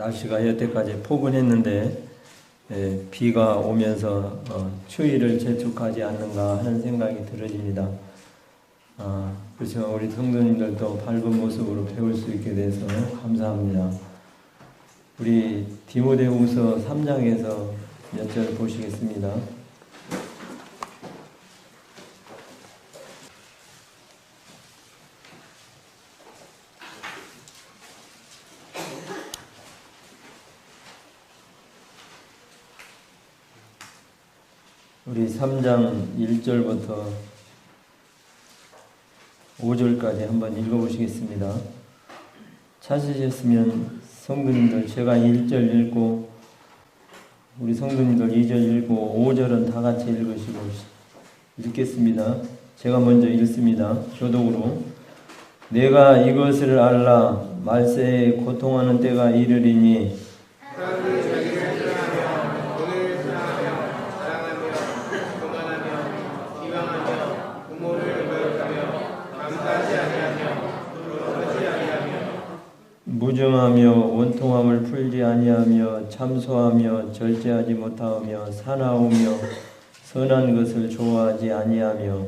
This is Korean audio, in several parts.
날씨가 여태까지 포근했는데 비가 오면서 추위를 재촉하지 않는가 하는 생각이 들어집니다. 그렇지만 우리 성도님들도 밝은 모습으로 배울 수 있게 돼서 감사합니다. 우리 디모데후서 3장에서 몇 절 보시겠습니다. 우리 3장 1절부터 5절까지 한번 읽어보시겠습니다. 찾으셨으면 성도님들 제가 1절 읽고 우리 성도님들 2절 읽고 5절은 다 같이 읽으시고 읽겠습니다. 제가 먼저 읽습니다. 교독으로. 내가 이것을 알라 말세에 고통하는 때가 이르리니 무정하며 원통함을 풀지 아니하며 참소하며 절제하지 못하며 사나우며 선한 것을 좋아하지 아니하며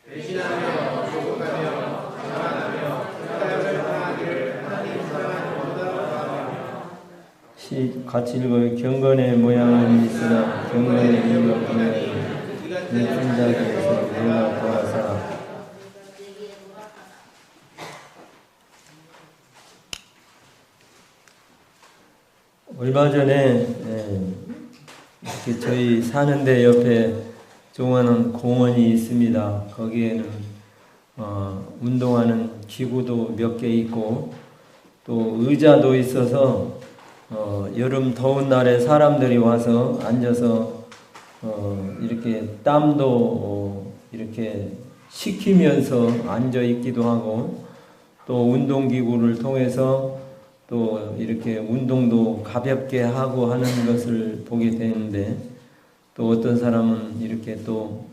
배신하며 조급하며 자만하며 사람을 당하기를 하나님 사랑하지 못하며 같이 읽어요. 경건의 모양은 있으나 경건의 이유가 없나니 이 분자기에서 내가 도와사 얼마 전에 이렇게 저희 사는데 옆에 조그마한 공원이 있습니다. 거기에는 운동하는 기구도 몇 개 있고 또 의자도 있어서 여름 더운 날에 사람들이 와서 앉아서 이렇게 땀도 이렇게 식히면서 앉아 있기도 하고 또 운동기구를 통해서 또 이렇게 운동도 가볍게 하고 하는 것을 보게 되는데 또 어떤 사람은 이렇게 또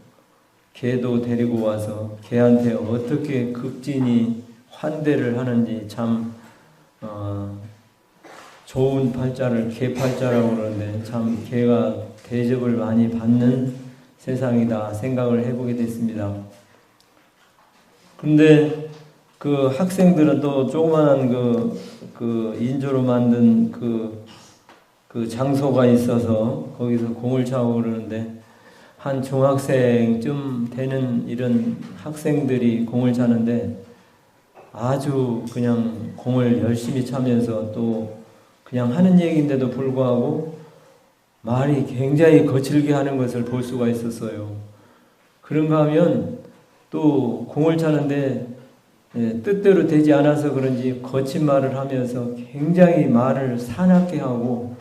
개도 데리고 와서 개한테 어떻게 극진히 환대를 하는지 참 좋은 팔자를 개팔자라고 그러는데 참 개가 대접을 많이 받는 세상이다 생각을 해보게 됐습니다. 근데 그 학생들은 또 조그만한 그 인조로 만든 그 장소가 있어서 거기서 공을 차고 그러는데 한 중학생쯤 되는 이런 학생들이 공을 차는데 아주 그냥 공을 열심히 차면서 또 그냥 하는 얘기인데도 불구하고 말이 굉장히 거칠게 하는 것을 볼 수가 있었어요. 그런가 하면 또 공을 차는데 뜻대로 되지 않아서 그런지 거친 말을 하면서 굉장히 말을 사납게 하고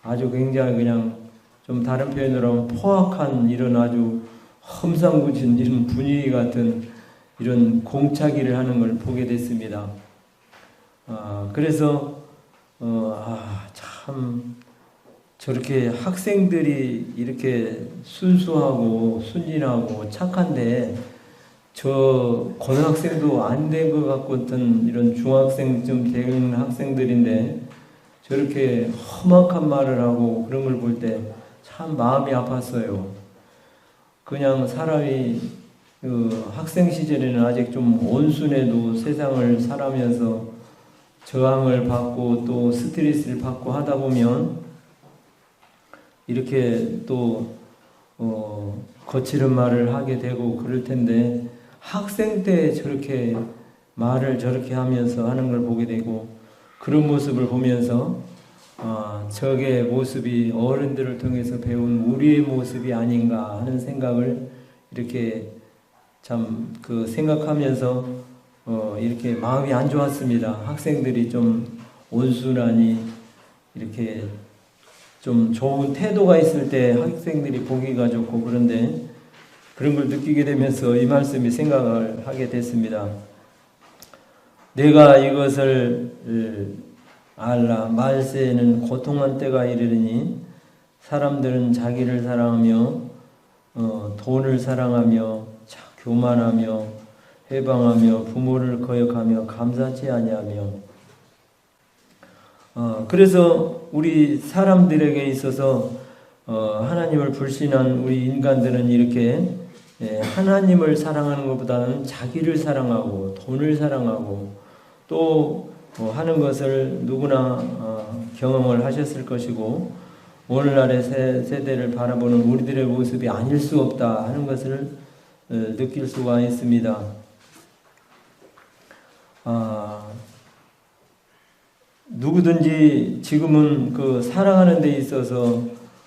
아주 굉장히 그냥 좀 다른 표현으로 하면 포악한 이런 아주 험상궂은 이런 분위기 같은 이런 공차기를 하는 걸 보게 됐습니다. 그래서 참 저렇게 학생들이 이렇게 순수하고 순진하고 착한데 저 고등학생도 안 된 것 같거든 이런 중학생쯤 된 학생들인데 저렇게 험악한 말을 하고 그런 걸 볼 때 참 마음이 아팠어요. 그냥 사람이 학생 시절에는 아직 좀 온순해도 세상을 살아면서 저항을 받고 또 스트레스를 받고 하다 보면 이렇게 또 거칠은 말을 하게 되고 그럴 텐데 학생 때 저렇게 말을 저렇게 하면서 하는 걸 보게 되고 그런 모습을 보면서 저게 모습이 어른들을 통해서 배운 우리의 모습이 아닌가 하는 생각을 이렇게 참 생각하면서 이렇게 마음이 안 좋았습니다. 학생들이 좀 온순하니 이렇게 좀 좋은 태도가 있을 때 학생들이 보기가 좋고 그런데 그런 걸 느끼게 되면서 이 말씀이 생각을 하게 됐습니다. 내가 이것을 알라 말세에는 고통한 때가 이르리니 사람들은 자기를 사랑하며 돈을 사랑하며 교만하며 회방하며 부모를 거역하며 감사치 아니하며 그래서 우리 사람들에게 있어서 하나님을 불신한 우리 인간들은 이렇게 하나님을 사랑하는 것보다는 자기를 사랑하고 돈을 사랑하고 또 하는 것을 누구나 경험을 하셨을 것이고 오늘날의 세대를 바라보는 우리들의 모습이 아닐 수 없다 하는 것을 느낄 수가 있습니다. 누구든지 지금은 그 살아가는 데 있어서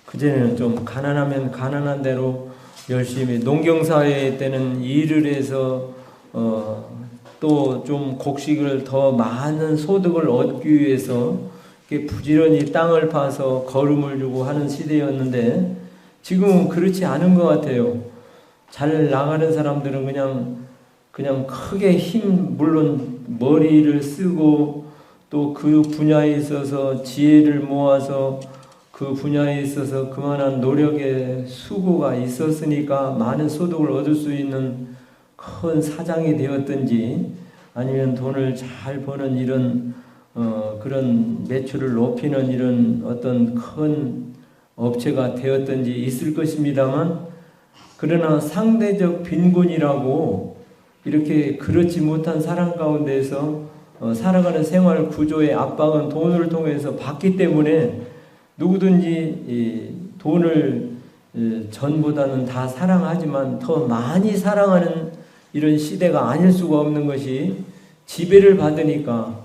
그전에는 좀 가난하면 가난한 대로 열심히 농경사회 때는 일을 해서 또 좀 곡식을 더 많은 소득을 얻기 위해서 부지런히 땅을 파서 거름을 주고 하는 시대였는데 지금은 그렇지 않은 것 같아요. 잘 나가는 사람들은 그냥 크게 물론 머리를 쓰고 또 그 분야에 있어서 지혜를 모아서 그 분야에 있어서 그만한 노력의 수고가 있었으니까 많은 소득을 얻을 수 있는 큰 사장이 되었든지 아니면 돈을 잘 버는 이런 그런 매출을 높이는 이런 어떤 큰 업체가 되었든지 있을 것입니다만 그러나 상대적 빈곤이라고 이렇게 그렇지 못한 사람 가운데에서 살아가는 생활 구조의 압박은 돈을 통해서 받기 때문에 누구든지 돈을 전보다는 다 사랑하지만 더 많이 사랑하는 이런 시대가 아닐 수가 없는 것이 지배를 받으니까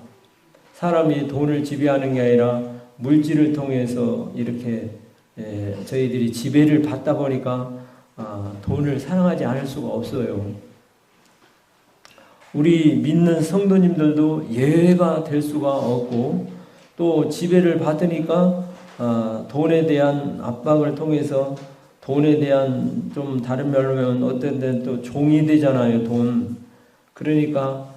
사람이 돈을 지배하는 게 아니라 물질을 통해서 이렇게 저희들이 지배를 받다 보니까 돈을 사랑하지 않을 수가 없어요. 우리 믿는 성도님들도 예외가 될 수가 없고 또 지배를 받으니까 돈에 대한 압박을 통해서 돈에 대한 좀 다른 말로 하면 어떤 데는 또 종이 되잖아요. 돈. 그러니까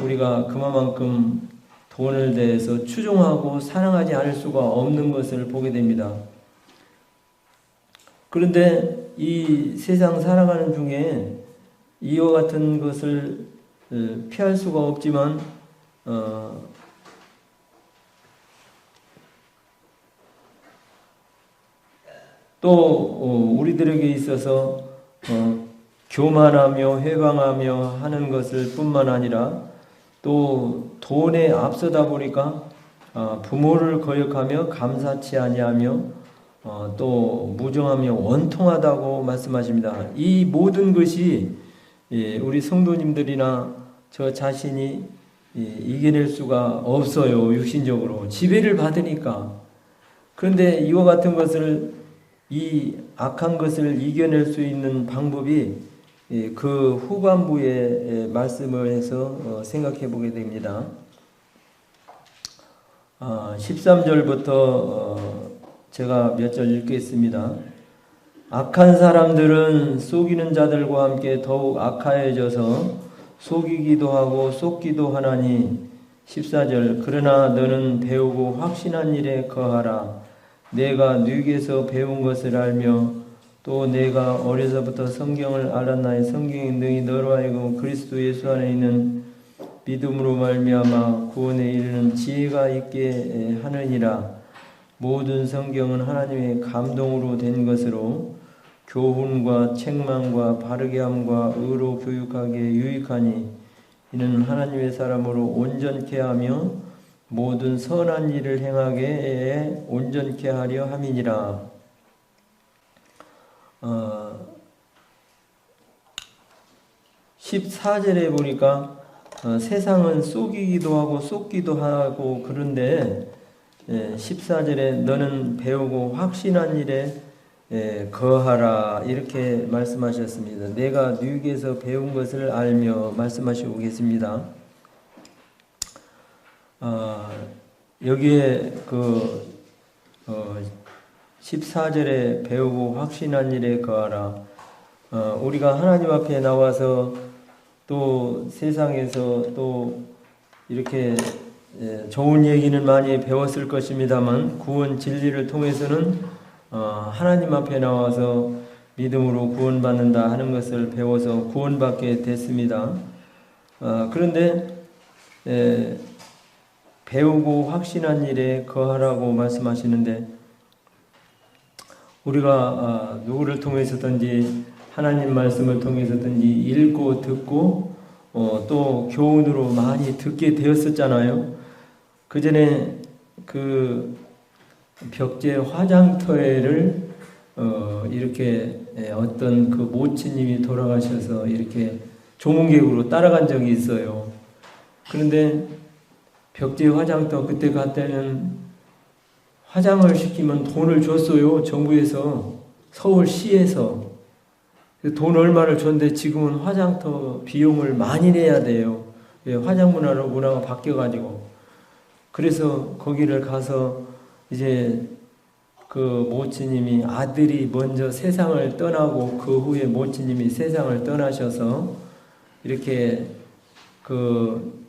우리가 그만큼 돈을 대해서 추종하고 사랑하지 않을 수가 없는 것을 보게 됩니다. 그런데 이 세상 살아가는 중에 이와 같은 것을 피할 수가 없지만 또 우리들에게 있어서 교만하며 회방하며 하는 것을 뿐만 아니라 또 돈에 앞서다 보니까 부모를 거역하며 감사치 아니하며 또 무정하며 원통하다고 말씀하십니다. 이 모든 것이 우리 성도님들이나 저 자신이 이겨낼 수가 없어요. 육신적으로 지배를 받으니까. 그런데 이와 같은 것을 이 악한 것을 이겨낼 수 있는 방법이 그 후반부에 말씀을 해서 생각해 보게 됩니다. 13절부터 제가 몇 절 읽겠습니다. 악한 사람들은 속이는 자들과 함께 더욱 악하여져서 속이기도 하고 속기도 하나니 14절 그러나 너는 배우고 확신한 일에 거하라. 내가 네게서 배운 것을 알며 또 내가 어려서부터 성경을 알았나니 성경이 능히 너로 하여금 그리스도 예수 안에 있는 믿음으로 말미암아 구원에 이르는 지혜가 있게 하느니라. 모든 성경은 하나님의 감동으로 된 것으로 교훈과 책망과 바르게 함과 의로 교육하기에 유익하니 이는 하나님의 사람으로 온전케 하며 모든 선한 일을 행하게 온전케 하려 함이니라. 14절에 보니까 세상은 속이기도 하고 속기도 하고 그런데 14절에 너는 배우고 확신한 일에 거하라 이렇게 말씀하셨습니다. 내가 네게서 배운 것을 알며 말씀하시고 계십니다. 여기에 14절에 배우고 확신한 일에 거하라. 우리가 하나님 앞에 나와서 또 세상에서 또 이렇게 좋은 얘기는 많이 배웠을 것입니다만 구원 진리를 통해서는 하나님 앞에 나와서 믿음으로 구원받는다 하는 것을 배워서 구원받게 됐습니다. 그런데 배우고 확신한 일에 거하라고 말씀하시는데, 우리가 누구를 통해서든지 하나님 말씀을 통해서든지 읽고 듣고 또 교훈으로 많이 듣게 되었었잖아요. 그 전에 그 벽제 화장터에를 이렇게 어떤 그 모치님이 돌아가셔서 이렇게 조문객으로 따라간 적이 있어요. 그런데 벽제 화장터 그때 갔다는 화장을 시키면 돈을 줬어요. 정부에서, 서울시에서. 돈 얼마를 줬는데 지금은 화장터 비용을 많이 내야 돼요. 화장 문화가 바뀌어가지고. 그래서 거기를 가서 이제 그 모치님이 아들이 먼저 세상을 떠나고 그 후에 모치님이 세상을 떠나셔서 이렇게 그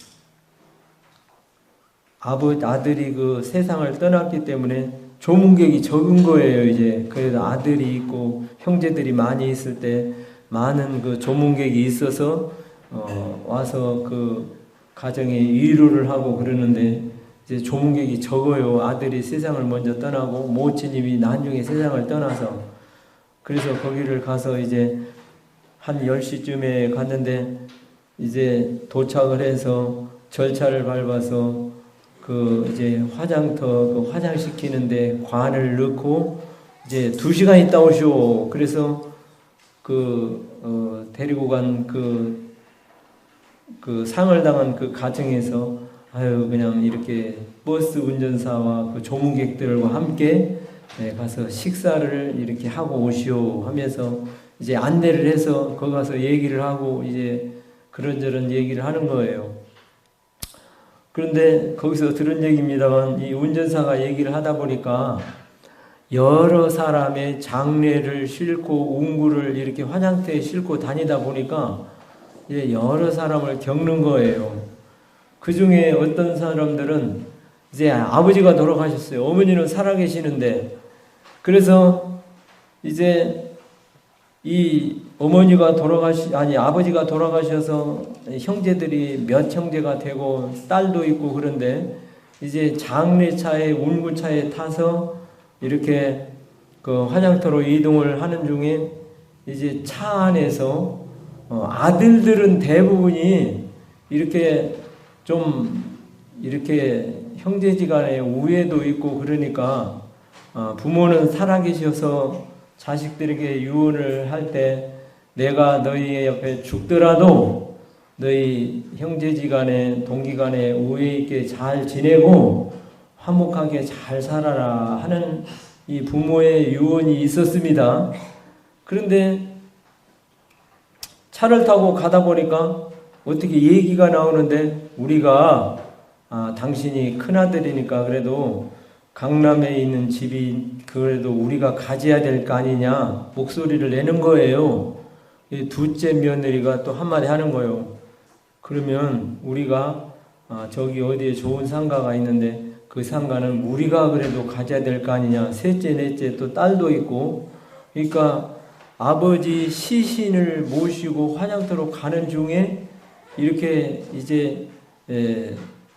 아들이 그 세상을 떠났기 때문에 조문객이 적은 거예요. 이제 그래도 아들이 있고 형제들이 많이 있을 때 많은 그 조문객이 있어서 와서 그 가정에 위로를 하고 그러는데 이제 조문객이 적어요. 아들이 세상을 먼저 떠나고 모치님이 나중에 세상을 떠나서. 그래서 거기를 가서 이제 한 10시쯤에 갔는데 이제 도착을 해서 절차를 밟아서 그 이제 화장터 그 화장시키는데 관을 넣고 이제 2시간 있다 오시오. 그래서 데리고 간 그 상을 당한 그 가정에서 그냥 이렇게 버스 운전사와 그 조문객들과 함께 가서 식사를 이렇게 하고 오시오 하면서 이제 안내를 해서 거기 가서 얘기를 하고 이제 그런저런 얘기를 하는 거예요. 그런데 거기서 들은 얘기입니다만 이 운전사가 얘기를 하다 보니까 여러 사람의 장례를 싣고 운구를 이렇게 화장터에 싣고 다니다 보니까 이제 여러 사람을 겪는 거예요. 그 중에 어떤 사람들은 이제 아버지가 돌아가셨어요. 어머니는 살아계시는데, 그래서 이제 이 아버지가 돌아가셔서 형제들이 몇 형제가 되고 딸도 있고 그런데 이제 장례차에 운구차에 타서 이렇게 그 화장터로 이동을 하는 중에 이제 차 안에서 아들들은 대부분이 이렇게 좀 이렇게 형제지간에 우애도 있고 그러니까 부모는 살아계셔서 자식들에게 유언을 할 때 내가 너희의 옆에 죽더라도 너희 형제지간에 동기간에 우애 있게 잘 지내고 화목하게 잘 살아라 하는 이 부모의 유언이 있었습니다. 그런데 차를 타고 가다 보니까 어떻게 얘기가 나오는데 우리가 당신이 큰아들이니까 그래도 강남에 있는 집이 그래도 우리가 가져야 될 거 아니냐 목소리를 내는 거예요. 둘째 며느리가 또 한마디 하는 거예요. 그러면 우리가 저기 어디에 좋은 상가가 있는데 그 상가는 우리가 그래도 가져야 될 거 아니냐. 셋째 넷째 또 딸도 있고. 그러니까 아버지 시신을 모시고 화장터로 가는 중에 이렇게 이제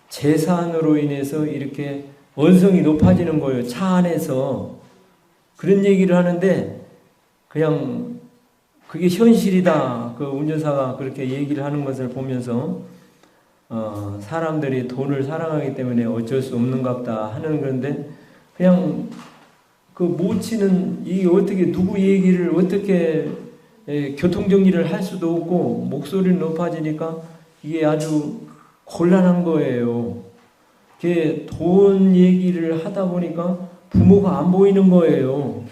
재산으로 인해서 이렇게 원성이 높아지는 거예요. 차 안에서. 그런 얘기를 하는데 그냥 그게 현실이다. 그 운전사가 그렇게 얘기를 하는 것을 보면서 사람들이 돈을 사랑하기 때문에 어쩔 수 없는갑다 하는 건데 그냥 그 모치는 이게 어떻게 누구 얘기를 어떻게 교통정리를 할 수도 없고 목소리를 높아지니까 이게 아주 곤란한 거예요. 돈 얘기를 하다 보니까 부모가 안 보이는 거예요.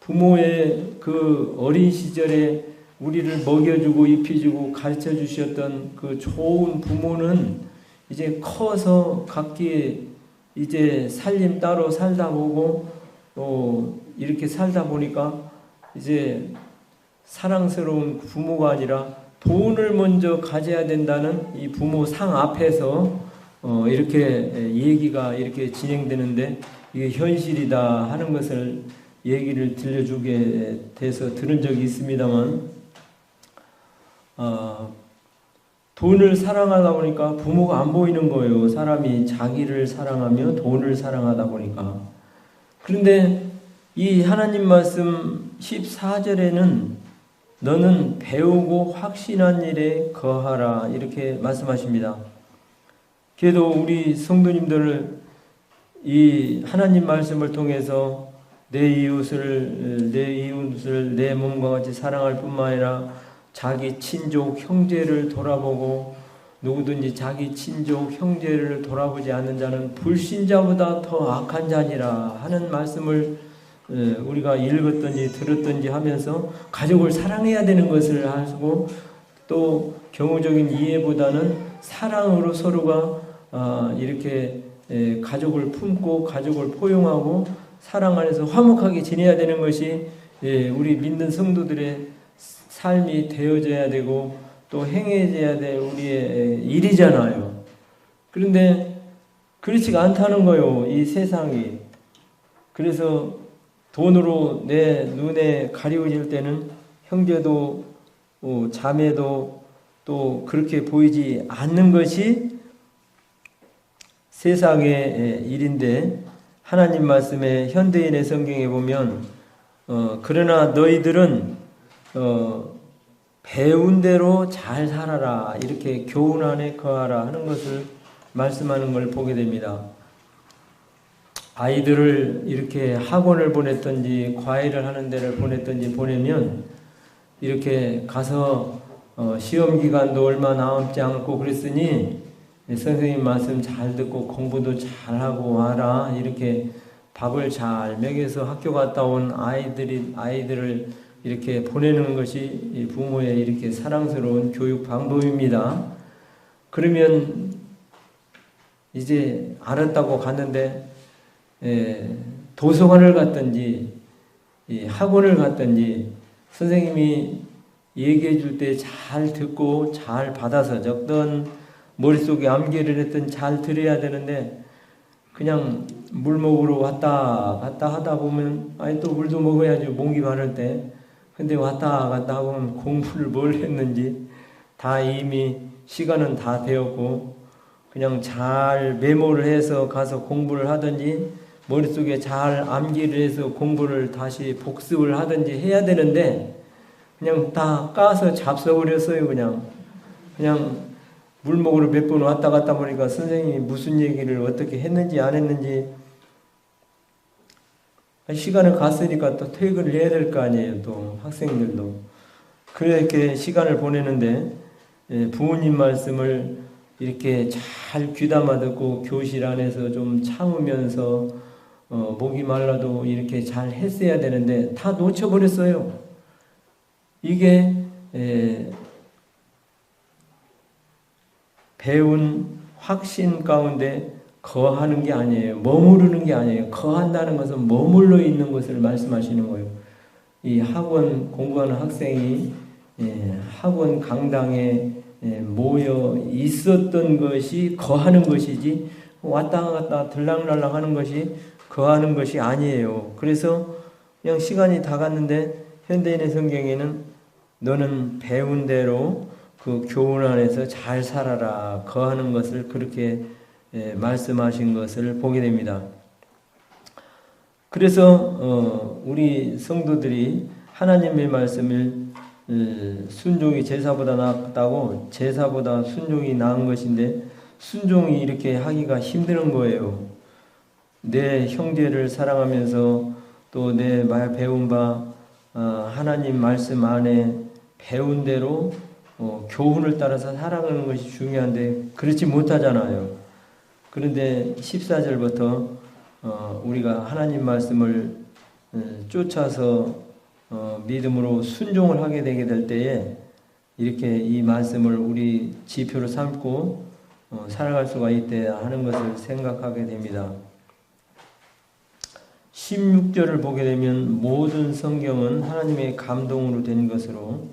부모의 그 어린 시절에 우리를 먹여주고 입혀주고 가르쳐 주셨던 그 좋은 부모는 이제 커서 각기 이제 살림 따로 살다 보고 이렇게 살다 보니까 이제 사랑스러운 부모가 아니라 돈을 먼저 가져야 된다는 이 부모 상 앞에서 이렇게 얘기가 이렇게 진행되는데 이게 현실이다 하는 것을 얘기를 들려주게 돼서 들은 적이 있습니다만 돈을 사랑하다 보니까 부모가 안 보이는 거예요. 사람이 자기를 사랑하며 돈을 사랑하다 보니까. 그런데 이 하나님 말씀 14절에는 너는 배우고 확신한 일에 거하라 이렇게 말씀하십니다. 그래도 우리 성도님들을 이 하나님 말씀을 통해서 내 이웃을 내 몸과 같이 사랑할 뿐만 아니라 자기 친족 형제를 돌아보고 누구든지 자기 친족 형제를 돌아보지 않는 자는 불신자보다 더 악한 자니라 하는 말씀을 우리가 읽었든지 들었든지 하면서 가족을 사랑해야 되는 것을 하고 또 경우적인 이해보다는 사랑으로 서로가 이렇게 가족을 품고 가족을 포용하고 사랑 안에서 화목하게 지내야 되는 것이 우리 믿는 성도들의 삶이 되어져야 되고 또 행해져야 될 우리의 일이잖아요. 그런데 그렇지가 않다는 거예요. 이 세상이. 그래서 돈으로 내 눈에 가리워질 때는 형제도 자매도 또 그렇게 보이지 않는 것이 세상의 일인데 하나님 말씀에 현대인의 성경에 보면 그러나 너희들은 배운 대로 잘 살아라 이렇게 교훈 안에 거하라 하는 것을 말씀하는 걸 보게 됩니다. 아이들을 이렇게 학원을 보냈든지 과외를 하는 데를 보냈든지 보내면 이렇게 가서 시험 기간도 얼마 남지 않고 그랬으니 선생님 말씀 잘 듣고 공부도 잘하고 와라 이렇게 밥을 잘 먹여서 학교 갔다 온 아이들을 이렇게 보내는 것이 부모의 이렇게 사랑스러운 교육 방법입니다. 그러면 이제 알았다고 갔는데 도서관을 갔든지 학원을 갔든지 선생님이 얘기해 줄 때 잘 듣고 잘 받아서 적던 머릿속에 암기를 했든 잘 들어야 되는데 그냥 물 먹으러 왔다 갔다 하다 보면 또 물도 먹어야죠. 목이 마를 때. 근데 왔다 갔다 하면 공부를 뭘 했는지 다 이미 시간은 다 되었고 그냥 잘 메모를 해서 가서 공부를 하든지 머릿속에 잘 암기를 해서 공부를 다시 복습을 하든지 해야 되는데 그냥 다 까서 잡숴버렸어요. 그냥 물 먹으러 몇 번 왔다 갔다 보니까 선생님이 무슨 얘기를 어떻게 했는지 안 했는지 시간을 갔으니까 또 퇴근을 해야 될 거 아니에요. 또 학생들도 그렇게 시간을 보내는데 부모님 말씀을 이렇게 잘 귀담아 듣고 교실 안에서 좀 참으면서 목이 말라도 이렇게 잘 했어야 되는데 다 놓쳐버렸어요. 이게 배운 확신 가운데 거하는 게 아니에요. 머무르는 게 아니에요. 거한다는 것은 머물러 있는 것을 말씀하시는 거예요. 이 학원 공부하는 학생이 학원 강당에 모여 있었던 것이 거하는 것이지 왔다 갔다 들락날락 하는 것이 거하는 것이 아니에요. 그래서 그냥 시간이 다 갔는데 현대인의 성경에는 너는 배운 대로 그 교훈 안에서 잘 살아라 거하는 것을 그렇게 말씀하신 것을 보게 됩니다. 그래서 우리 성도들이 하나님의 말씀을 순종이 제사보다 낫다고 제사보다 순종이 나은 것인데 순종이 이렇게 하기가 힘든 거예요. 내 형제를 사랑하면서 또 내 배운 바 하나님 말씀 안에 배운 대로 교훈을 따라서 살아가는 것이 중요한데 그렇지 못하잖아요. 그런데 14절부터 우리가 하나님 말씀을 쫓아서 믿음으로 순종을 하게 되게 될 때에 이렇게 이 말씀을 우리 지표로 삼고 살아갈 수가 있대야 하는 것을 생각하게 됩니다. 16절을 보게 되면 모든 성경은 하나님의 감동으로 된 것으로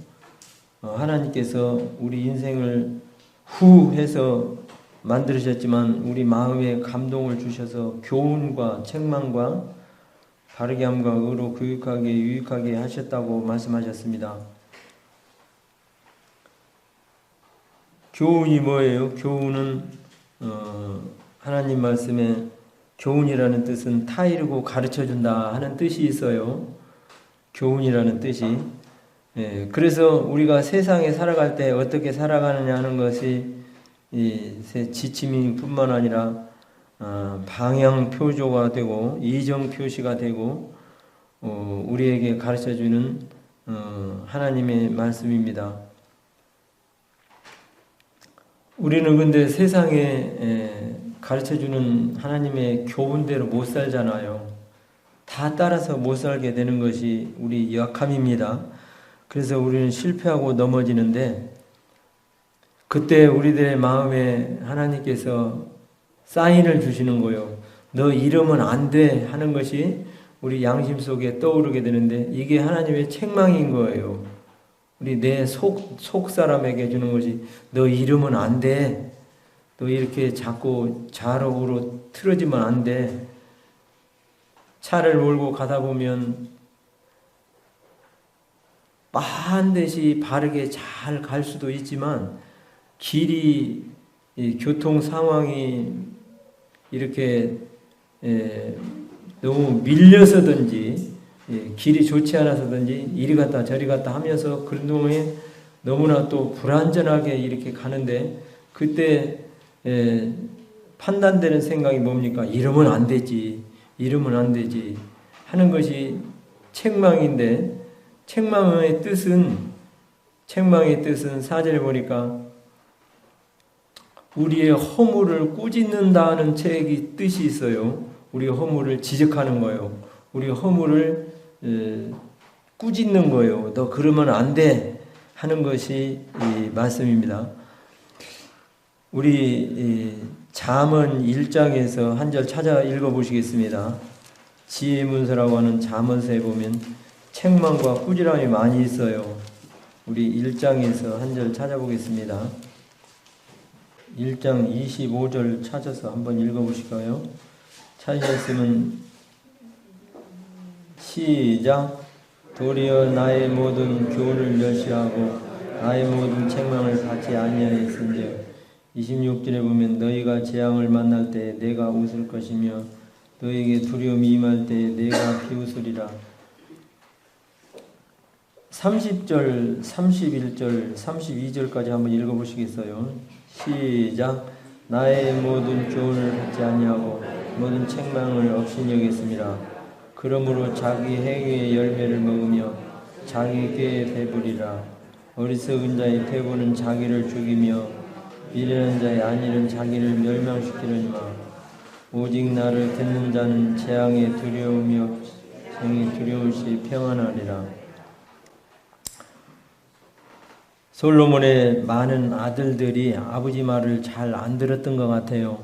하나님께서 우리 인생을 후해서 만드셨지만 우리 마음에 감동을 주셔서 교훈과 책망과 바르게 함과 의로 교육하게 유익하게 하셨다고 말씀하셨습니다. 교훈이 뭐예요? 교훈은 하나님 말씀에 교훈이라는 뜻은 타이르고 가르쳐준다 하는 뜻이 있어요. 교훈이라는 뜻이. 예, 그래서 우리가 세상에 살아갈 때 어떻게 살아가느냐 하는 것이 지침이 뿐만 아니라 방향 표조가 되고 이정 표시가 되고 우리에게 가르쳐주는 하나님의 말씀입니다. 우리는 근데 세상에 가르쳐주는 하나님의 교훈대로 못 살잖아요. 다 따라서 못 살게 되는 것이 우리 약함입니다. 그래서 우리는 실패하고 넘어지는데 그때 우리들의 마음에 하나님께서 사인을 주시는 거예요. 너 이러면 안 돼 하는 것이 우리 양심 속에 떠오르게 되는데 이게 하나님의 책망인 거예요. 우리 내 속 사람에게 주는 것이 너 이러면 안 돼. 너 이렇게 자꾸 좌로우로 틀어지면 안 돼. 차를 몰고 가다 보면 반드시 바르게 잘 갈 수도 있지만 길이 교통 상황이 이렇게 너무 밀려서든지 길이 좋지 않아서든지 이리 갔다 저리 갔다 하면서 그런 동안에 너무나 또 불안전하게 이렇게 가는데 그때 판단되는 생각이 뭡니까? 이러면 안 되지. 이러면 안 되지. 하는 것이 책망인데 책망의 뜻은 4절에 보니까 우리의 허물을 꾸짖는다는 책이 뜻이 있어요. 우리의 허물을 지적하는 거예요. 우리의 허물을 꾸짖는 거예요. 너 그러면 안 돼 하는 것이 이 말씀입니다. 우리 잠언 1장에서 한 절 찾아 읽어보시겠습니다. 지혜 문서라고 하는 잠언서에 보면 책망과 꾸지람이 많이 있어요. 우리 1장에서 한 절 찾아보겠습니다. 1장 25절 찾아서 한번 읽어보실까요? 찾으셨으면 시작. 도리어 나의 모든 교훈을 멸시하고 나의 모든 책망을 받지 아니하였은즉 26절에 보면 너희가 재앙을 만날 때 내가 웃을 것이며 너희에게 두려움이 임할 때 내가 비웃으리라. 30절, 31절, 32절까지 한번 읽어보시겠어요? 시작. 나의 모든 교훈을 받지 아니하고 모든 책망을 업신여겼습니다. 그러므로 자기 행위의 열매를 먹으며 자기 꾀에 배부리라. 어리석은 자의 배부는 자기를 죽이며 미련한 자의 안일은 자기를 멸망시키느니라. 오직 나를 듣는 자는 재앙에 두려움이 없이 두려움 없이 평안하리라. 솔로몬의 많은 아들들이 아버지 말을 잘 안 들었던 것 같아요.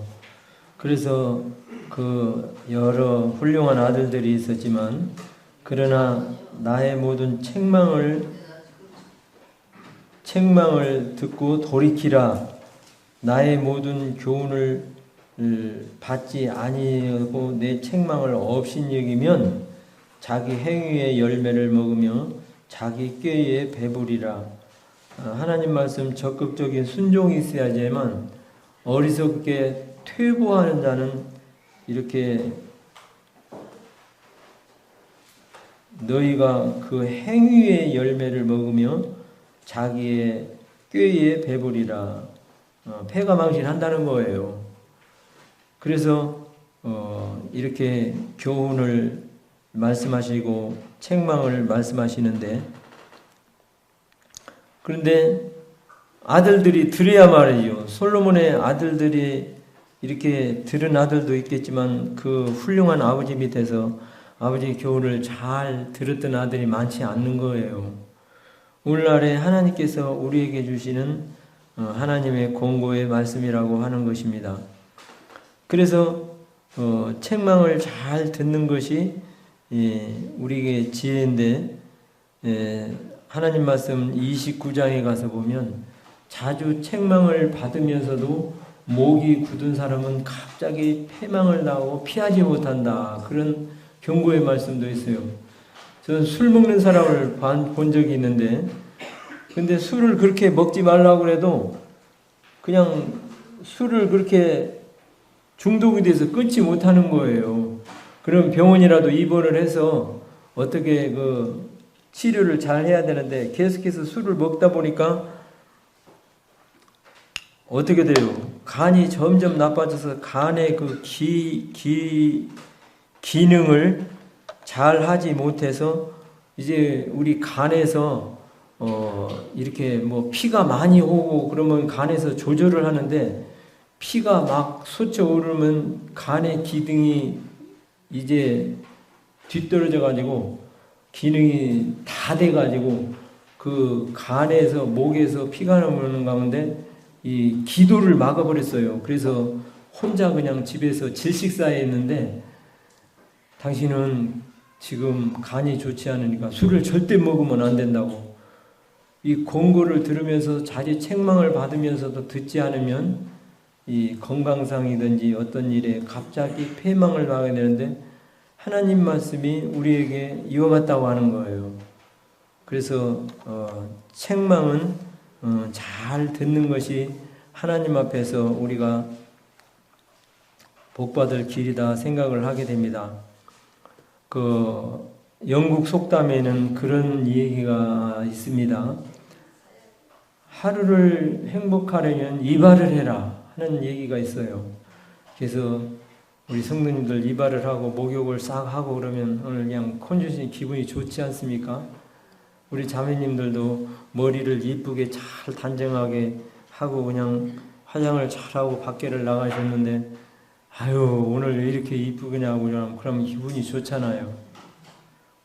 그래서 그 여러 훌륭한 아들들이 있었지만 그러나 나의 모든 책망을 듣고 돌이키라. 나의 모든 교훈을 받지 아니하고 내 책망을 업신여기면 자기 행위의 열매를 먹으며 자기 꾀에 배부리라. 하나님 말씀 적극적인 순종이 있어야지만 어리석게 퇴보하는 자는 이렇게 너희가 그 행위의 열매를 먹으며 자기의 꾀에 배부리라. 패가 망신한다는 거예요. 그래서 이렇게 교훈을 말씀하시고 책망을 말씀하시는데 그런데 아들들이 들어야 말이죠. 솔로몬의 아들들이 이렇게 들은 아들도 있겠지만 그 훌륭한 아버지 밑에서 아버지의 교훈을 잘 들었던 아들이 많지 않는 거예요. 오늘날에 하나님께서 우리에게 주시는 하나님의 공고의 말씀이라고 하는 것입니다. 그래서 책망을 잘 듣는 것이 우리에게 지혜인데 하나님 말씀 29장에 가서 보면 자주 책망을 받으면서도 목이 굳은 사람은 갑자기 패망을 당하고 피하지 못한다. 그런 경고의 말씀도 있어요. 저는 술 먹는 사람을 본 적이 있는데 근데 술을 그렇게 먹지 말라고 해도 그냥 술을 그렇게 중독이 돼서 끊지 못하는 거예요. 그럼 병원이라도 입원을 해서 어떻게 그 치료를 잘 해야 되는데 계속해서 술을 먹다 보니까 어떻게 돼요? 간이 점점 나빠져서 간의 그 기능을 잘 하지 못해서 이제 우리 간에서 이렇게 뭐 피가 많이 오고 그러면 간에서 조절을 하는데 피가 막 솟쳐 오르면 간의 기능이 이제 뒤떨어져 가지고 기능이 다 돼 가지고 그 간에서 목에서 피가 나오는 가운데 이 기도를 막아버렸어요. 그래서 혼자 그냥 집에서 질식사에 있는데 당신은 지금 간이 좋지 않으니까 술을 절대 먹으면 안 된다고 이 권고를 들으면서 자기 책망을 받으면서도 듣지 않으면 이 건강상이든지 어떤 일에 갑자기 패망을 당하게 되는데 하나님 말씀이 우리에게 이와 같다고 하는 거예요. 그래서 책망은 잘 듣는 것이 하나님 앞에서 우리가 복받을 길이다 생각을 하게 됩니다. 그 영국 속담에는 그런 얘기가 있습니다. 하루를 행복하려면 이발을 해라 하는 얘기가 있어요. 그래서 우리 성도님들 이발을 하고 목욕을 싹 하고 그러면 오늘 그냥 컨디션이 기분이 좋지 않습니까? 우리 자매님들도 머리를 이쁘게 잘 단정하게 하고 그냥 화장을 잘하고 밖에를 나가셨는데 아유 오늘 왜 이렇게 이쁘냐고 그러면 기분이 좋잖아요.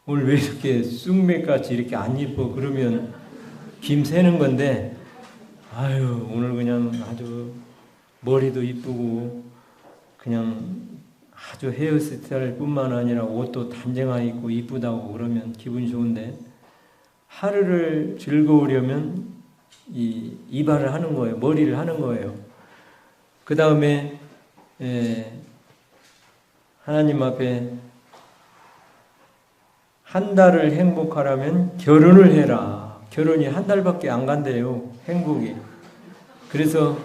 오늘 왜 이렇게 쑥맥같이 이렇게 안 이뻐 그러면 김 새는 건데 아유 오늘 그냥 아주 머리도 이쁘고 그냥 아주 헤어스타일 뿐만 아니라 옷도 단정하게 입고 이쁘다고 그러면 기분이 좋은데 하루를 즐거우려면 이발을 하는 거예요. 머리를 하는 거예요. 그 다음에 하나님 앞에 한 달을 행복하라면 결혼을 해라. 결혼이 한 달밖에 안 간대요. 행복이. 그래서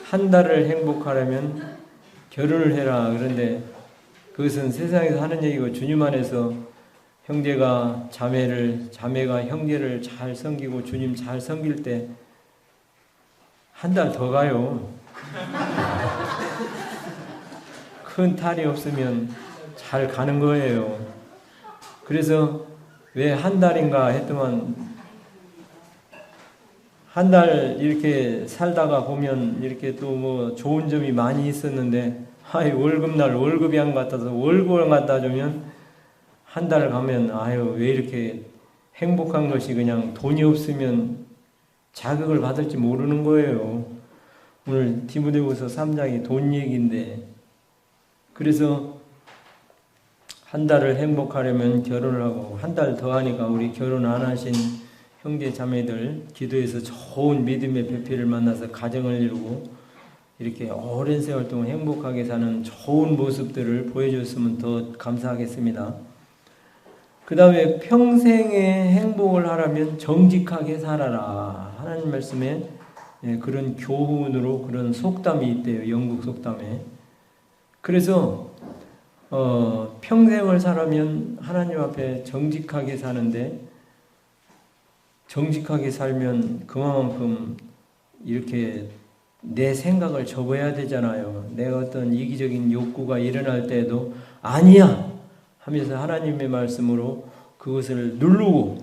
한 달을 행복하려면 결혼을 해라. 그런데 그것은 세상에서 하는 얘기고 주님 안에서 형제가 자매가 형제를 잘 섬기고 주님 잘 섬길 때 한 달 더 가요. 큰 탈이 없으면 잘 가는 거예요. 그래서 왜 한 달인가 했더만 한 달 이렇게 살다가 보면 이렇게 또 뭐 좋은 점이 많이 있었는데 월급날 월급이 안 갖다서 월급을 갖다 주면 한 달 가면 아유 왜 이렇게 행복한 것이 그냥 돈이 없으면 자극을 받을지 모르는 거예요. 오늘 디모데후서 3장이 돈 얘기인데 그래서 한 달을 행복하려면 결혼을 하고 한 달 더 하니까 우리 결혼 안 하신 형제 자매들 기도해서 좋은 믿음의 배필을 만나서 가정을 이루고 이렇게 오랜 세월 동안 행복하게 사는 좋은 모습들을 보여줬으면 더 감사하겠습니다. 그 다음에 평생의 행복을 하라면 정직하게 살아라. 하나님 말씀에 그런 교훈으로 그런 속담이 있대요. 영국 속담에. 그래서 평생을 살면 하나님 앞에 정직하게 사는데 정직하게 살면 그만큼 이렇게 내 생각을 접어야 되잖아요. 내가 어떤 이기적인 욕구가 일어날 때에도 아니야 하면서 하나님의 말씀으로 그것을 누르고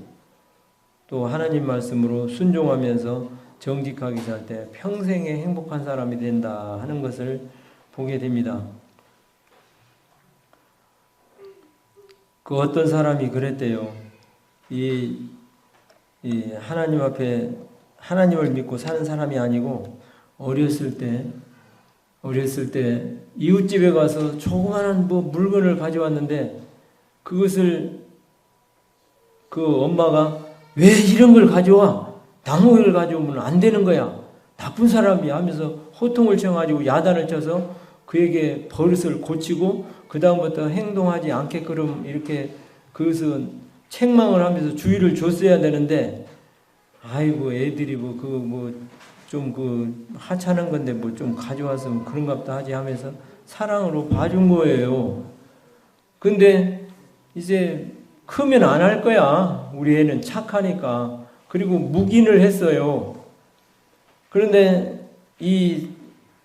또 하나님 말씀으로 순종하면서 정직하게 살 때 평생에 행복한 사람이 된다 하는 것을 보게 됩니다. 그 어떤 사람이 그랬대요. 이 하나님 앞에 하나님을 믿고 사는 사람이 아니고 어렸을 때 이웃집에 가서 조그마한 물건을 가져왔는데 그것을 그 엄마가 왜 이런 걸 가져와? 나무를 가져오면 안 되는 거야. 나쁜 사람이야 하면서 호통을 쳐가지고 야단을 쳐서 그에게 버릇을 고치고 그 다음부터 행동하지 않게끔 이렇게 그것은 책망을 하면서 주의를 줬어야 되는데 아이고 애들이 뭐 그 뭐 좀 그 하찮은 건데 뭐 좀 가져와서 뭐 그런갑다 하지 하면서 사랑으로 봐준 거예요. 근데 이제 크면 안 할 거야. 우리 애는 착하니까. 그리고 묵인을 했어요. 그런데 이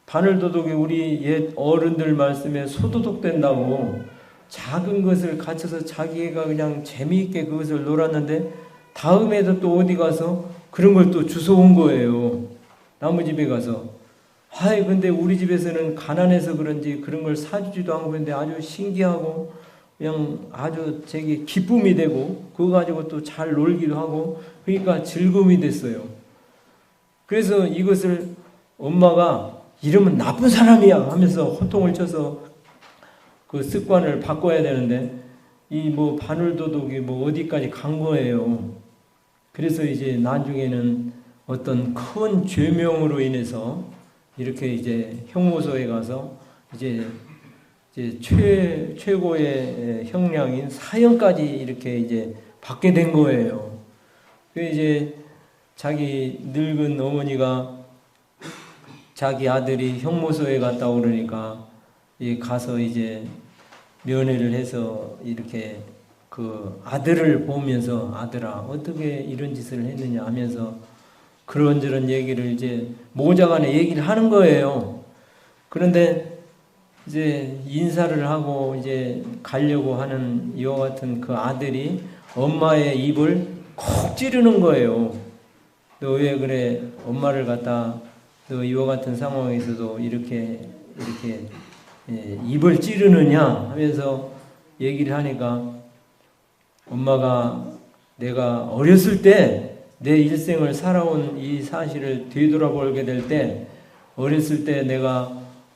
바늘도둑이 우리 옛 어른들 말씀에 소도둑 된다고 작은 것을 갖춰서 자기가 그냥 재미있게 그것을 놀았는데 다음에도 또 어디 가서 그런 걸 또 주워온 거예요. 나무 집에 가서. 아이 근데 우리 집에서는 가난해서 그런지 그런 걸 사주지도 않고 그런데 아주 신기하고 그냥 아주 되게 기쁨이 되고 그거 가지고 또 잘 놀기도 하고 그러니까 즐거움이 됐어요. 그래서 이것을 엄마가 이러면 나쁜 사람이야 하면서 호통을 쳐서 그 습관을 바꿔야 되는데 이 뭐 바늘도둑이 뭐 어디까지 간 거예요. 그래서 이제 나중에는 어떤 큰 죄명으로 인해서 이렇게 이제 형무소에 가서 이제 최고의 형량인 사형까지 이렇게 이제 받게 된 거예요. 그 이제 자기 늙은 어머니가 자기 아들이 형무소에 갔다 오르니까 가서 이제 면회를 해서 이렇게 그 아들을 보면서 아들아 어떻게 이런 짓을 했느냐 하면서 그런저런 얘기를 이제 모자간에 얘기를 하는 거예요. 그런데 이제 인사를 하고 이제 가려고 하는 이와 같은 그 아들이 엄마의 입을 콕 찌르는 거예요. 너 왜 그래? 엄마를 갖다 너 이와 같은 상황에서도 이렇게 입을 찌르느냐 하면서 얘기를 하니까 엄마가 내가 어렸을 때 내 일생을 살아온 이 사실을 되돌아보게 될 때 어렸을 때 내가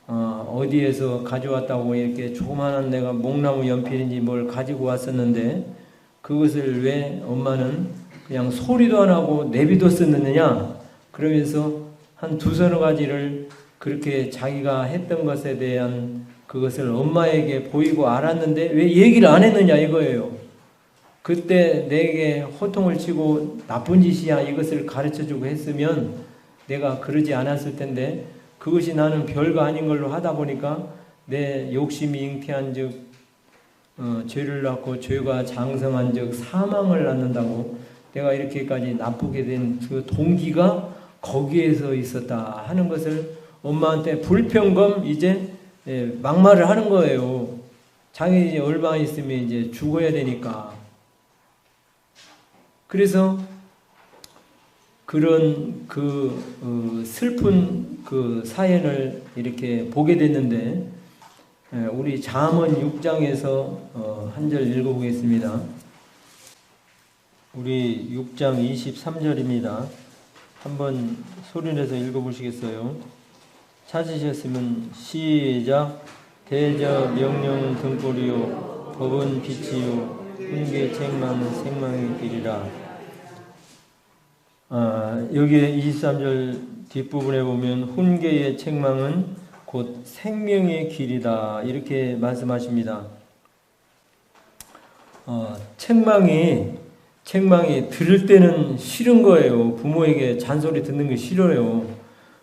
어디에서 가져왔다고 이렇게 조그마한 내가 목나무 연필인지 뭘 가지고 왔었는데 그것을 왜 엄마는 그냥 소리도 안 하고 내비뒀었느냐 그러면서 한 두서너 가지를 그렇게 자기가 했던 것에 대한 그것을 엄마에게 보이고 알았는데 왜 얘기를 안 했느냐 이거예요. 그때 내게 호통을 치고 나쁜 짓이야 이것을 가르쳐주고 했으면 내가 그러지 않았을 텐데 그것이 나는 별거 아닌 걸로 하다 보니까 내 욕심이 잉태한 즉 죄를 낳고 죄가 장성한 즉 사망을 낳는다고 내가 이렇게까지 나쁘게 된 그 동기가 거기에서 있었다 하는 것을 엄마한테 불평검 이제 막말을 하는 거예요. 자기 이제 얼마 있으면 이제 죽어야 되니까. 그래서 그런 그 슬픈 그 사연을 이렇게 보게 됐는데 우리 잠언 6장에서 한 절 읽어보겠습니다. 우리 6장 23절입니다. 한번 소리내서 읽어보시겠어요? 찾으셨으면 시작. 대저 명령은 등불이요 법은 빛이요 훈계 책망은 생명의 길이라. 여기 23절 뒷부분에 보면 훈계의 책망은 곧 생명의 길이다 이렇게 말씀하십니다. 책망이 들을 때는 싫은 거예요. 부모에게 잔소리 듣는 게 싫어요.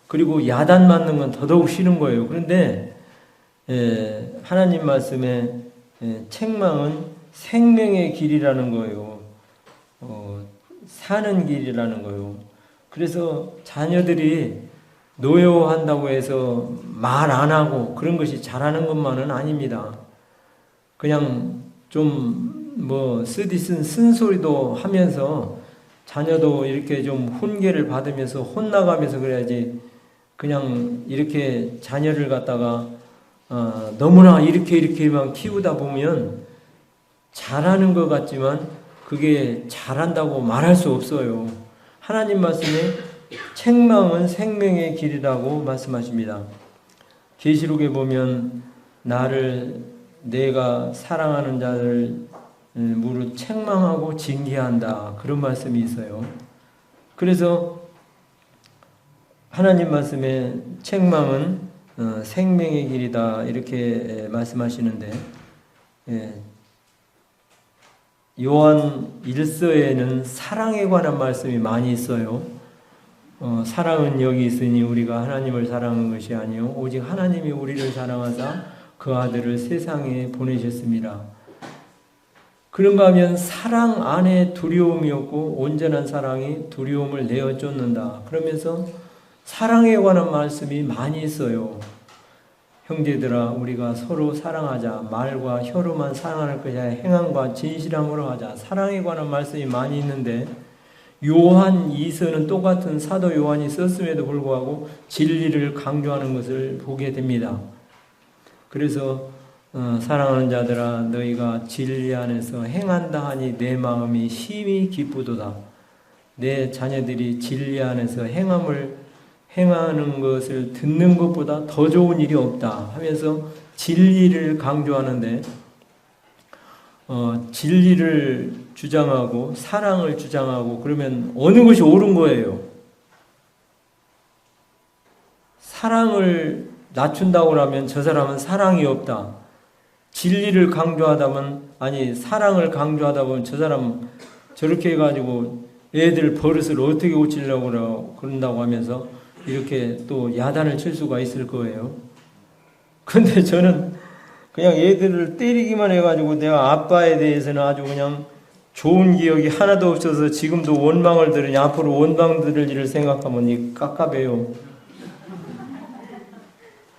그리고 야단 맞는 건 더더욱 싫은 거예요. 그런데 하나님 말씀에 책망은 생명의 길이라는 거예요. 사는 길이라는 거예요. 그래서 자녀들이 노여워한다고 해서 말 안 하고 그런 것이 잘하는 것만은 아닙니다. 그냥 좀 뭐 쓰디쓴 쓴소리도 하면서 자녀도 이렇게 좀 훈계를 받으면서 혼나가면서 그래야지 그냥 이렇게 자녀를 갖다가 너무나 이렇게만 키우다 보면 잘하는 것 같지만 그게 잘한다고 말할 수 없어요. 하나님 말씀에 책망은 생명의 길이라고 말씀하십니다. 계시록에 보면 내가 사랑하는 자를 무릇 책망하고 징계한다 그런 말씀이 있어요. 그래서 하나님 말씀에 책망은 생명의 길이다 이렇게 말씀하시는데 요한 1서에는 사랑에 관한 말씀이 많이 있어요. 사랑은 여기 있으니 우리가 하나님을 사랑한 것이 아니요 오직 하나님이 우리를 사랑하사 그 아들을 세상에 보내셨습니다. 그런가 하면 사랑 안에 두려움이 없고 온전한 사랑이 두려움을 내어 쫓는다. 그러면서 사랑에 관한 말씀이 많이 있어요. 형제들아 우리가 서로 사랑하자. 말과 혀로만 사랑할 것이 아니라 행함과 진실함으로 하자. 사랑에 관한 말씀이 많이 있는데 요한 2서는 똑같은 사도 요한이 썼음에도 불구하고 진리를 강조하는 것을 보게 됩니다. 그래서 사랑하는 자들아 너희가 진리 안에서 행한다 하니 내 마음이 심히 기쁘도다. 내 자녀들이 진리 안에서 행하는 것을 듣는 것보다 더 좋은 일이 없다 하면서 진리를 강조하는데 진리를 주장하고 사랑을 주장하고 그러면 어느 것이 옳은 거예요? 사랑을 낮춘다고 하면 저 사람은 사랑이 없다. 진리를 강조하다면 아니 사랑을 강조하다 보면 저 사람 저렇게 해가지고 애들 버릇을 어떻게 고치려고 그런다고 하면서 이렇게 또 야단을 칠 수가 있을 거예요. 근데 저는 그냥 애들을 때리기만 해가지고 내가 아빠에 대해서는 아주 그냥 좋은 기억이 하나도 없어서 지금도 원망을 들으니 앞으로 원망 들을 일을 생각하면 깝깝해요.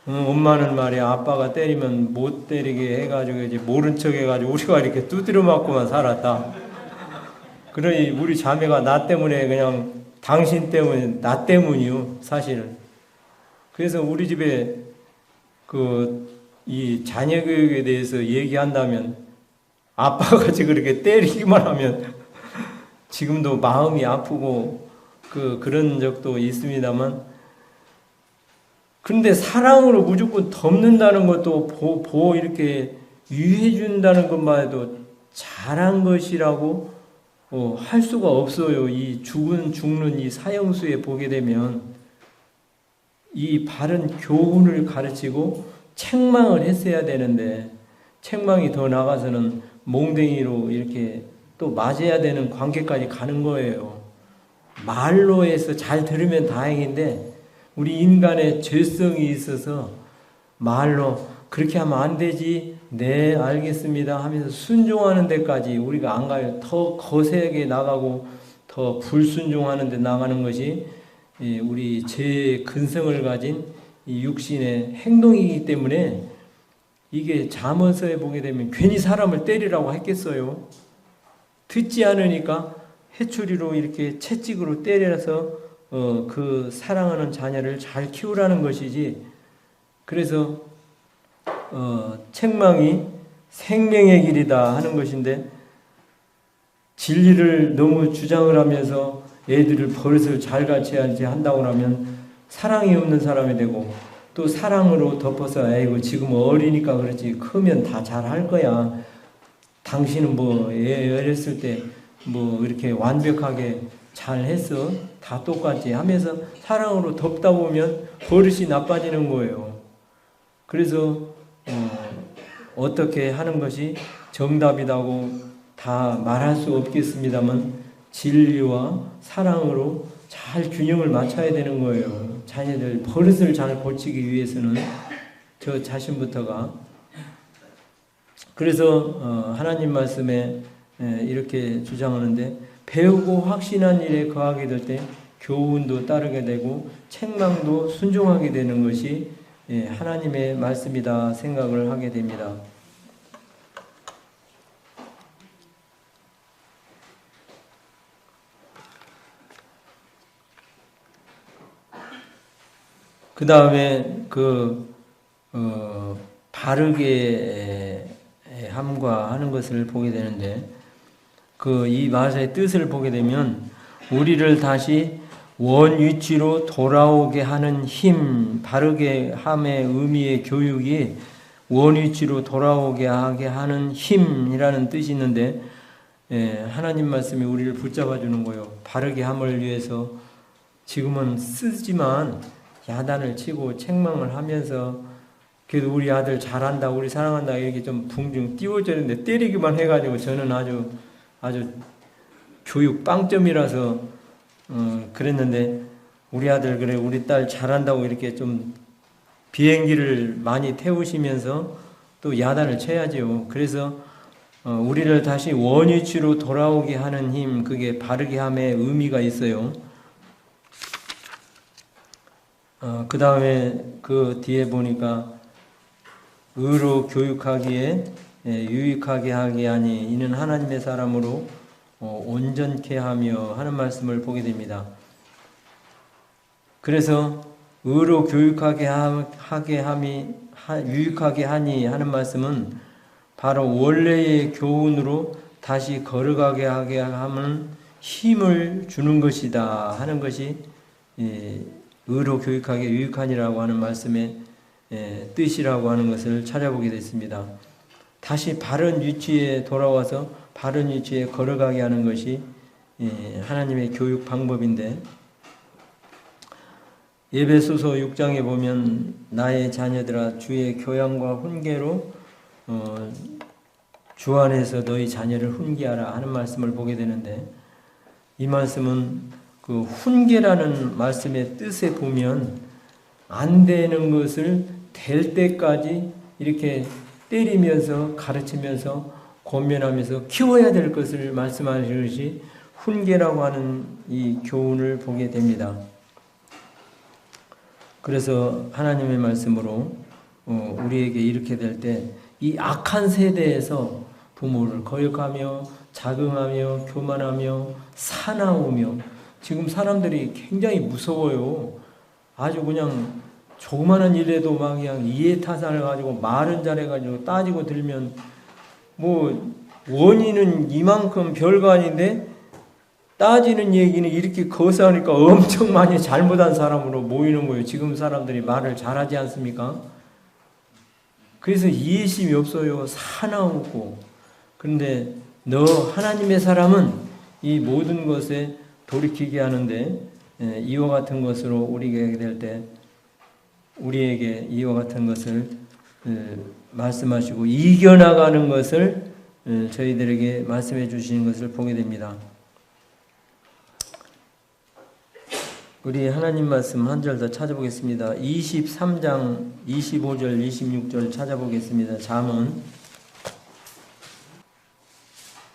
엄마는 말이야 아빠가 때리면 못 때리게 해가지고 이제 모른 척 해가지고 우리가 이렇게 두드려 맞고만 살았다. 그러니 우리 자매가 나 때문에 그냥 당신 때문에 나 때문이요 사실은. 그래서 우리 집에 이 자녀 교육에 대해서 얘기한다면 아빠가 그렇게 때리기만 하면 지금도 마음이 아프고 그런 적도 있습니다만 근데 사랑으로 무조건 덮는다는 것도 이렇게 유해 준다는 것만 해도 잘한 것이라고 할 수가 없어요. 이 죽는 이 사형수에 보게 되면 이 바른 교훈을 가르치고 책망을 했어야 되는데 책망이 더 나가서는 몽댕이로 이렇게 또 맞아야 되는 관계까지 가는 거예요. 말로 해서 잘 들으면 다행인데 우리 인간의 죄성이 있어서 말로 그렇게 하면 안 되지 네 알겠습니다 하면서 순종하는 데까지 우리가 안 가요. 더 거세게 나가고 더 불순종하는 데 나가는 것이 우리 죄의 근성을 가진 이 육신의 행동이기 때문에 이게 잠언서에 보게 되면 괜히 사람을 때리라고 했겠어요. 듣지 않으니까 해초리로 이렇게 채찍으로 때려서 그 사랑하는 자녀를 잘 키우라는 것이지. 그래서 책망이 생명의 길이다 하는 것인데 진리를 너무 주장을 하면서 애들을 버릇을 잘 가르쳐야지 한다고 하면 사랑이 없는 사람이 되고 또 사랑으로 덮어서 아이고 지금 어리니까 그렇지 크면 다 잘할 거야. 당신은 어렸을 때 이렇게 완벽하게 잘했어. 다 똑같이 하면서 사랑으로 덮다 보면 버릇이 나빠지는 거예요. 그래서 어떻게 하는 것이 정답이라고 다 말할 수 없겠습니다만 진리와 사랑으로 잘 균형을 맞춰야 되는 거예요. 자녀들 버릇을 잘 고치기 위해서는 저 자신부터가. 그래서 하나님 말씀에 이렇게 주장하는데 배우고 확신한 일에 거하게 될 때 교훈도 따르게 되고 책망도 순종하게 되는 것이 하나님의 말씀이다 생각을 하게 됩니다. 그 다음에 바르게 함과 하는 것을 보게 되는데 이 말의 뜻을 보게 되면 우리를 다시 원위치로 돌아오게 하는 힘, 바르게 함의 의미의 교육이 원위치로 돌아오게 하게 하는 힘이라는 뜻이 있는데 하나님 말씀이 우리를 붙잡아 주는 거예요. 바르게 함을 위해서 지금은 쓰지만 야단을 치고 책망을 하면서 그래도 우리 아들 잘한다, 우리 사랑한다 이렇게 좀 붕붕 띄워주는데 때리기만 해가지고 저는 아주 아주 교육 빵점이라서 그랬는데 우리 아들 그래 우리 딸 잘한다고 이렇게 좀 비행기를 많이 태우시면서 또 야단을 쳐야죠. 그래서 우리를 다시 원위치로 돌아오게 하는 힘, 그게 바르게 함의 의미가 있어요. 그 다음에 그 뒤에 보니까 의로 교육하기에 유익하게 하게 하니 이는 하나님의 사람으로 온전케 하며 하는 말씀을 보게 됩니다. 그래서 의로 교육하게 하게 함이 유익하게 하니 하는 말씀은 바로 원래의 교훈으로 다시 걸어가게 하게 하면 힘을 주는 것이다 하는 것이 의로 교육하게 유익하니라고 하는 말씀의 뜻이라고 하는 것을 찾아보게 됐습니다. 다시 바른 위치에 돌아와서 바른 위치에 걸어가게 하는 것이 하나님의 교육 방법인데, 에베소서 6장에 보면 나의 자녀들아 주의 교양과 훈계로 주 안에서 너희 자녀를 훈계하라 하는 말씀을 보게 되는데, 이 말씀은 그 훈계라는 말씀의 뜻에 보면 안 되는 것을 될 때까지 이렇게 때리면서 가르치면서 권면하면서 키워야 될 것을 말씀하시는 것이 훈계라고 하는 이 교훈을 보게 됩니다. 그래서 하나님의 말씀으로 우리에게 이렇게 될 때 이 악한 세대에서 부모를 거역하며 자긍하며 교만하며 사나우며, 지금 사람들이 굉장히 무서워요. 아주 그냥 조그마한 일에도 막 그냥 이해타산을 가지고 말은 잘해가지고 따지고 들면 뭐 원인은 이만큼 별거 아닌데 따지는 얘기는 이렇게 거세하니까 엄청 많이 잘못한 사람으로 모이는 거예요. 지금 사람들이 말을 잘하지 않습니까? 그래서 이해심이 없어요. 사나우고. 그런데 너 하나님의 사람은 이 모든 것에 돌이키게 하는데 이와 같은 것으로 우리에게 될 때 우리에게 이와 같은 것을 말씀하시고 이겨나가는 것을 저희들에게 말씀해 주시는 것을 보게 됩니다. 우리 하나님 말씀 한 절 더 찾아보겠습니다. 23장 25절 26절 찾아보겠습니다. 잠언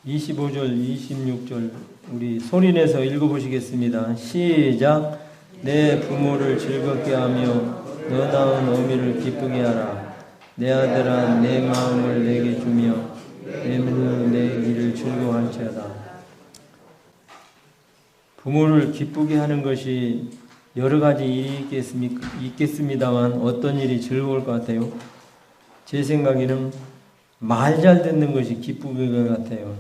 25절 26절 우리 소리내서 읽어보시겠습니다. 시작. 내 부모를 즐겁게 하며 너 낳은 어미를 기쁘게 하라. 내 아들아 내 마음을 내게 주며 내 눈을 내 길을 즐거워할지어다. 부모를 기쁘게 하는 것이 여러 가지 일이 있겠습니다만 어떤 일이 즐거울 것 같아요? 제 생각에는 말 잘 듣는 것이 기쁘게 같아요.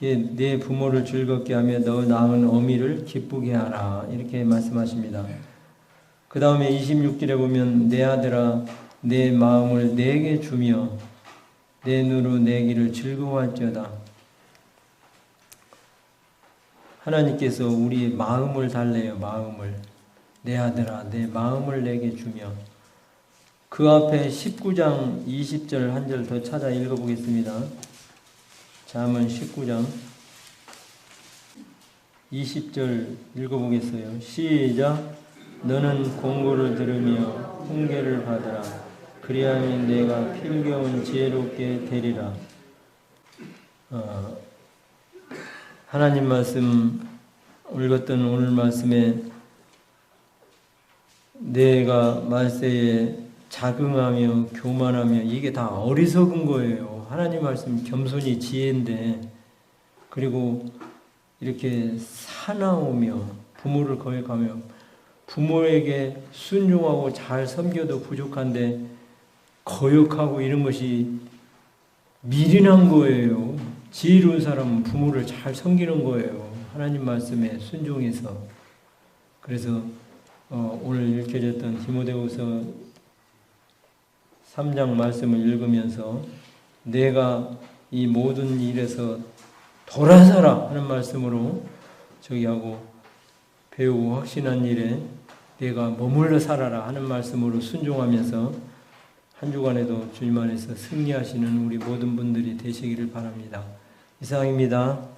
내 부모를 즐겁게 하며 너 낳은 어미를 기쁘게 하라 이렇게 말씀하십니다. 그 다음에 26절에 보면 내 아들아 내 마음을 내게 주며 내 눈으로 내 길을 즐거워할지어다. 하나님께서 우리의 마음을 달래요. 마음을. 내 아들아 내 마음을 내게 주며. 그 앞에 19장 20절 한 절 더 찾아 읽어보겠습니다. 잠언 19장 20절 읽어보겠어요. 시작. 너는 공고를 들으며 훈계를 받으라. 그리하면 내가 필겨운 지혜롭게 되리라. 하나님 말씀 읽었던 오늘 말씀에 내가 말세에 자긍하며 교만하며 이게 다 어리석은 거예요. 하나님 말씀 겸손이 지혜인데, 그리고 이렇게 사나우며 부모를 거역하며 부모에게 순종하고 잘 섬겨도 부족한데 거역하고 이런 것이 미련한 거예요. 지혜로운 사람은 부모를 잘 섬기는 거예요. 하나님 말씀에 순종해서. 그래서 오늘 읽혀졌던 디모데후서 3장 말씀을 읽으면서 내가 이 모든 일에서 돌아서라 하는 말씀으로 저기하고 배우고 확신한 일에 내가 머물러 살아라 하는 말씀으로 순종하면서 한 주간에도 주님 안에서 승리하시는 우리 모든 분들이 되시기를 바랍니다. 이상입니다.